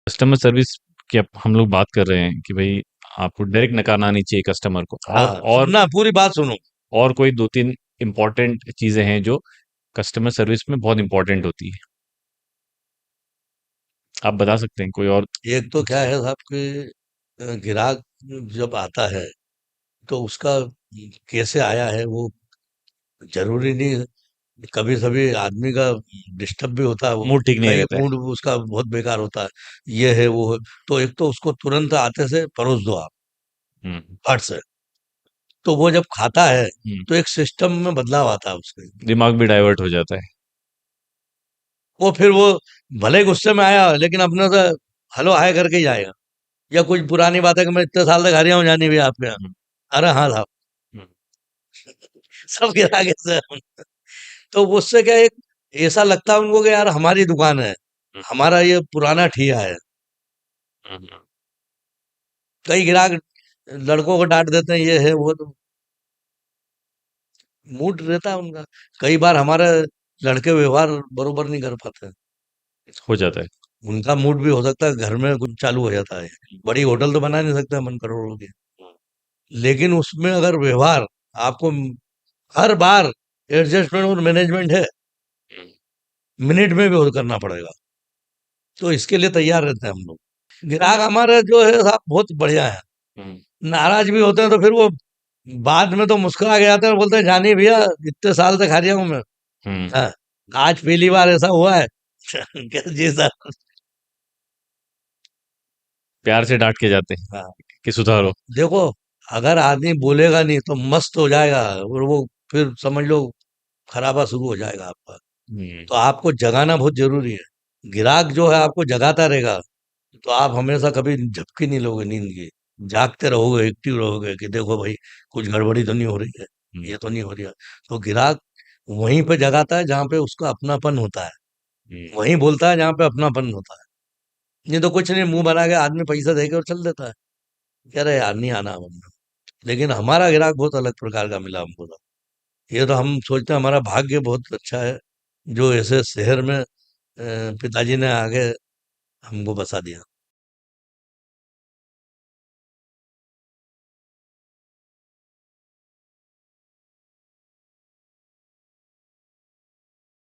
Customer service की अब हम लोग बात कर रहे हैं कि भाई आपको डायरेक्ट नकारना नहीं चाहिए कस्टमर को। हाँ, सुनना, पूरी बात सुनो। और कोई दो तीन इम्पोर्टेंट चीजें हैं जो कस्टमर सर्विस में बहुत इंपॉर्टेंट होती है, आप बता सकते हैं कोई और? एक तो क्या है साहब कि ग्राहक जब आता है तो उसका कैसे आया है वो जरूरी नहीं है। कभी कभी आदमी का डिस्टर्ब भी होता है, वो मूड ठीक नहीं कहीं रहता है। मूड उसका बहुत बेकार होता है, ये है वो है। तो एक तो उसको तुरंत आते से परोस दो आप, हम्म। फट से। तो वो जब खाता है हम्म। तो एक सिस्टम में बदलाव आता है उसके। दिमाग भी डाइवर्ट हो जाता है। वो फिर वो भले ही गुस्से में आया लेकिन अपने से हेलो हाय करके ही जाएगा। या कुछ पुरानी बात है कि मैं इतने साल तक हरिया हूँ जानी भी आपके यहाँ। हम्म। अरे हाँ साहब, हम्म। सब गिरा के से। तो उससे क्या, एक ऐसा लगता है उनको कि यार हमारी दुकान है, हम्म। हमारा ये पुराना ठिया है। हम्म। कई ग्राहक लड़कों को डांट देते हैं, ये है वो, तो मूड रहता है उनका। कई बार हमारे लड़के व्यवहार बरोबर नहीं कर पाते। हो जाता है। उनका मूड भी हो सकता है घर में कुछ चालू हो जाता है। बड़ी होटल तो बना नहीं सकते मन करोड़ों की, हम्म। लेकिन उसमें अगर व्यवहार आपको हर बार एडजस्टमेंट और मैनेजमेंट है, हम्म। मिनट में भी वो करना पड़ेगा। तो इसके लिए तैयार रहते हैं हम लोग। ग्राहक हमारे जो है साहब बहुत बढ़िया है। हम्म। नाराज भी होते हैं तो फिर वो बाद में तो मुस्कुरा के आते हैं और बोलते हैं, जानिए भैया इतने साल तक हारिया हूं मैं। हम्म। हाँ, आज पहली बार ऐसा हुआ है। क्या जी सर। प्यार से डांट के जाते हैं हाँ, कि सुधारो। देखो, अगर आदमी बोलेगा नहीं तो मस्त हो जाएगा, और वो फिर समझ लो खराबा शुरू हो जाएगा आपका। हम्म। तो आपको जगाना बहुत जरूरी है। ग्राहक जो है आपको जगाता रहेगा तो आप हमेशा कभी झपकी नहीं लोगे नींद की। जागते रहोगे, एक्टिव रहोगे कि देखो भाई कुछ गड़बड़ी तो नहीं हो रही है, हम्म। ये तो नहीं हो रही है। तो ग्राहक वहीं पे जगाता है जहाँ पे उसका अपनापन होता है, हम्म। वहीं बोलता है जहाँ पे अपनापन होता है। नहीं तो कुछ नहीं, मुंह बना के आदमी पैसा दे के और चल देता है, कह रहे यार नहीं आना हमने। लेकिन हमारा ग्राहक बहुत अलग प्रकार का मिला हमको तो। ये तो हम सोचते हैं हमारा भाग्य बहुत अच्छा है जो ऐसे शहर में पिताजी ने आगे हमको बसा दिया।